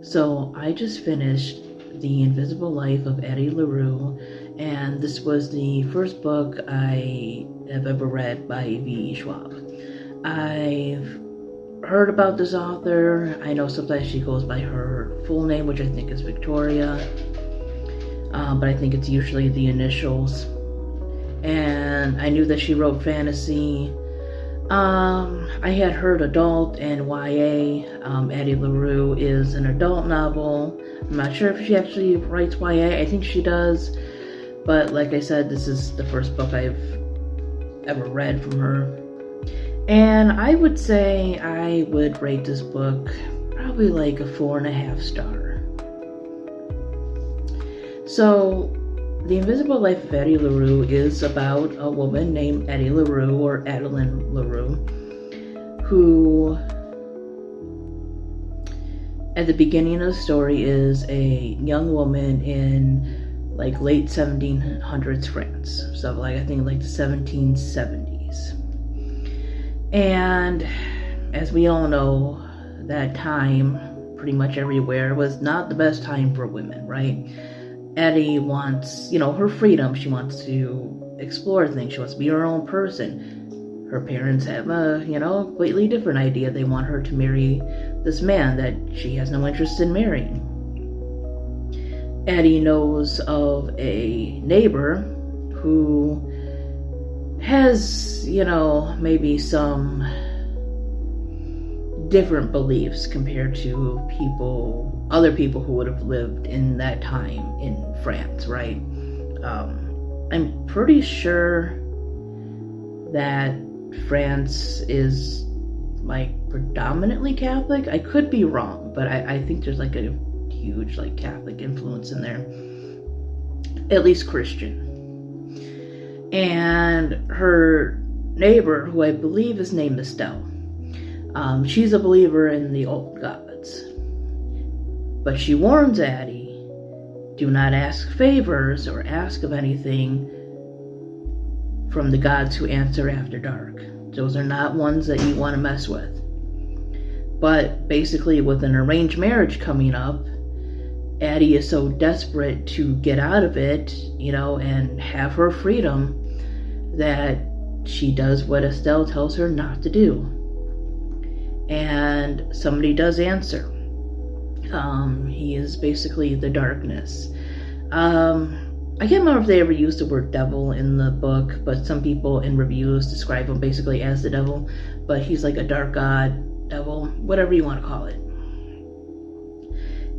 So I just finished The Invisible Life of Addie LaRue, and this was the first book I have ever read by V.E. Schwab. I've heard about this author. I know sometimes she goes by her full name, which I think is Victoria, but I think it's usually the initials. And I knew that she wrote fantasy. I had heard adult and YA. Addie LaRue is an adult novel. I'm not sure if she actually writes YA. I think she does. But like I said, this is the first book I've ever read from her. And I would say I would rate this book probably like a 4.5 star. So, The Invisible Life of Addie LaRue is about a woman named Addie LaRue, or Addie LaRue, who at the beginning of the story is a young woman in like late 1700s France. So like I think like the 1770s. And as we all know, that time pretty much everywhere was not the best time for women, right? Addie wants, her freedom. She wants to explore things. She wants to be her own person. Her parents have a, completely different idea. They want her to marry this man that she has no interest in marrying. Addie knows of a neighbor who has, maybe some different beliefs compared to other people who would have lived in that time in France, right? I'm pretty sure that France is like predominantly Catholic. I could be wrong, but I think there's like a huge like Catholic influence in there, at least Christian. And her neighbor, who I believe is named Estelle, she's a believer in the old gods. But she warns Addie, do not ask favors or ask of anything from the gods who answer after dark. Those are not ones that you want to mess with. But basically, with an arranged marriage coming up, Addie is so desperate to get out of it, and have her freedom, that she does what Estelle tells her not to do. And somebody does answer. He is basically the darkness. I can't remember if they ever used the word devil in the book, but some people in reviews describe him basically as the devil. But he's like a dark god, devil, whatever you want to call it.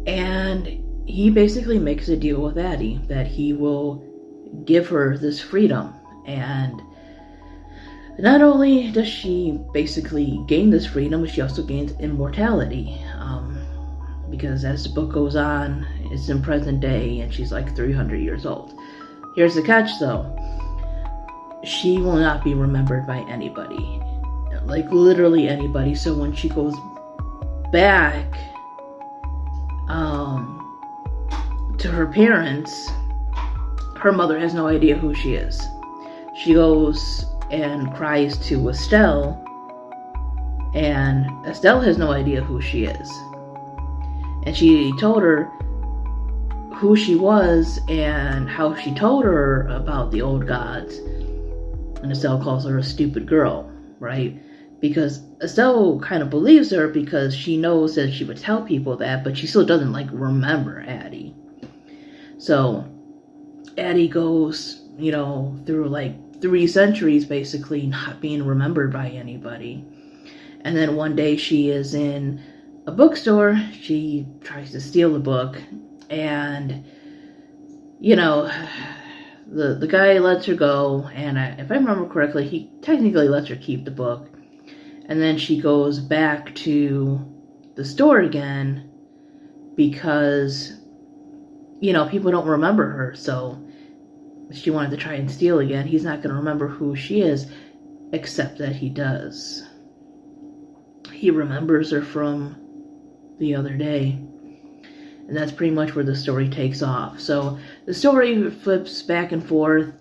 And he basically makes a deal with Addie that he will give her this freedom. And not only does she basically gain this freedom, but she also gains immortality. Because as the book goes on, it's in present day, and she's like 300 years old. Here's the catch, though. She will not be remembered by anybody. Like, literally anybody. So when she goes back to her parents, her mother has no idea who she is. She goes and cries to Estelle, and Estelle has no idea who she is. And she told her who she was and how she told her about the old gods. And Estelle calls her a stupid girl, right? Because Estelle kind of believes her because she knows that she would tell people that, but she still doesn't remember Addie. So Addie goes, through 3 centuries basically not being remembered by anybody. And then one day she is in a bookstore. She tries to steal the book, and the guy lets her go, and if I remember correctly, he technically lets her keep the book. And then she goes back to the store again because people don't remember her, so she wanted to try and steal again. He's not going to remember who she is, except that he does. He remembers her from the other day. And that's pretty much where the story takes off. So the story flips back and forth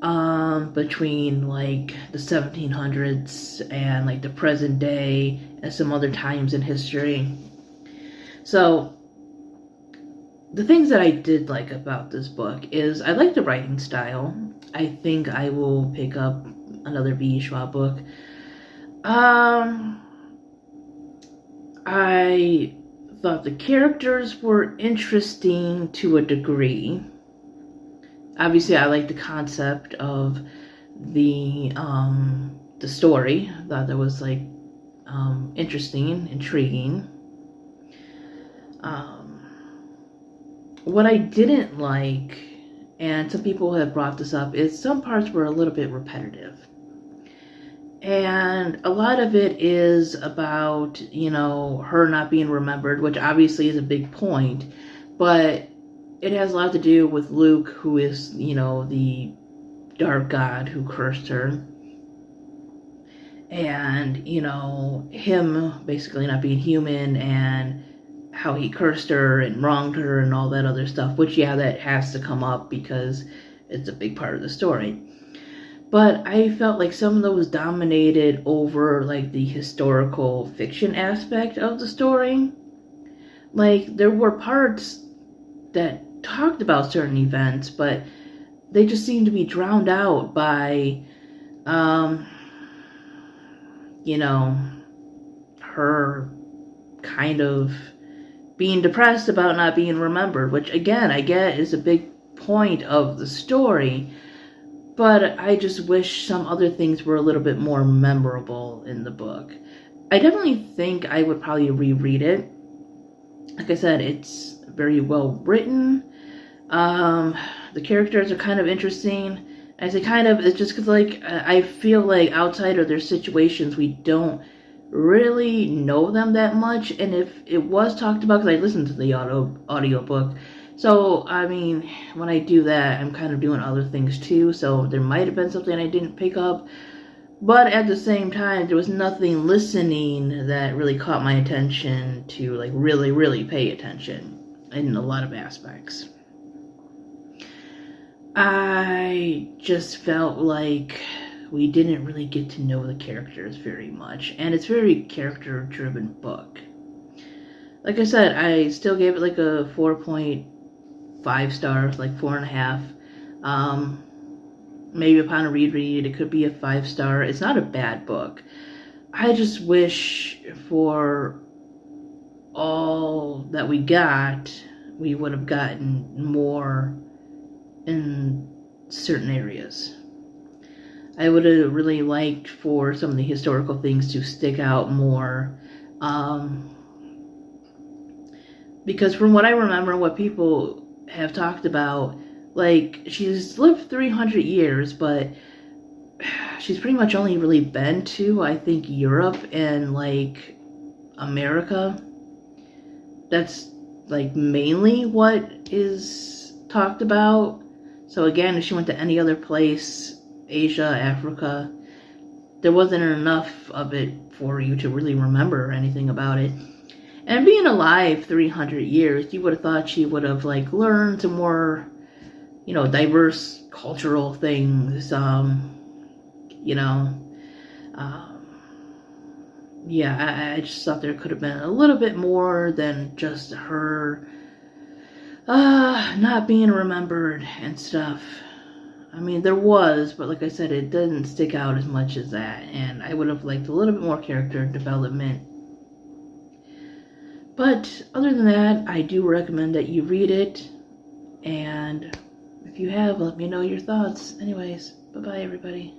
between the 1700s and the present day and some other times in history. So the things that I did like about this book is I like the writing style. I think I will pick up another V. Schwab book. I thought the characters were interesting to a degree. Obviously, I like the concept of the story. I thought that was like interesting, intriguing. What I didn't like, and some people have brought this up, is some parts were a little bit repetitive. And a lot of it is about, her not being remembered, which obviously is a big point, but it has a lot to do with Luke, who is, the dark god who cursed her. And, him basically not being human, and how he cursed her and wronged her and all that other stuff, which, yeah, that has to come up because it's a big part of the story. But I felt like some of those dominated over, like, the historical fiction aspect of the story. Like, there were parts that talked about certain events, but they just seemed to be drowned out by, her kind of being depressed about not being remembered, which, again, I get is a big point of the story, but I just wish some other things were a little bit more memorable in the book. I definitely think I would probably reread it. Like I said, it's very well written. The characters are kind of interesting. I say kind of, it's just because, like, I feel like outside of their situations, we don't really know them that much. And if it was talked about, because I listened to the audiobook, so, I mean, when I do that, I'm kind of doing other things too, so there might have been something I didn't pick up. But at the same time, there was nothing listening that really caught my attention to, like, really, really pay attention in a lot of aspects. I just felt like we didn't really get to know the characters very much, and it's a very character-driven book. Like I said, I still gave it like a 4.5 stars, like 4.5. Maybe upon a reread, it could be a 5-star. It's not a bad book. I just wish for all that we got, we would have gotten more in certain areas. I would have really liked for some of the historical things to stick out more. Because from what I remember, what people have talked about, like, she's lived 300 years, but she's pretty much only really been to, I think, Europe and, like, America. That's, like, mainly what is talked about. So again, if she went to any other place, Asia, Africa, there wasn't enough of it for you to really remember anything about it. And being alive 300 years, you would have thought she would have, like, learned some more, diverse cultural things, I just thought there could have been a little bit more than just her not being remembered and stuff. I mean, there was, but like I said, it doesn't stick out as much as that, and I would have liked a little bit more character development. But other than that, I do recommend that you read it, and if you have, let me know your thoughts. Anyways, bye-bye, everybody.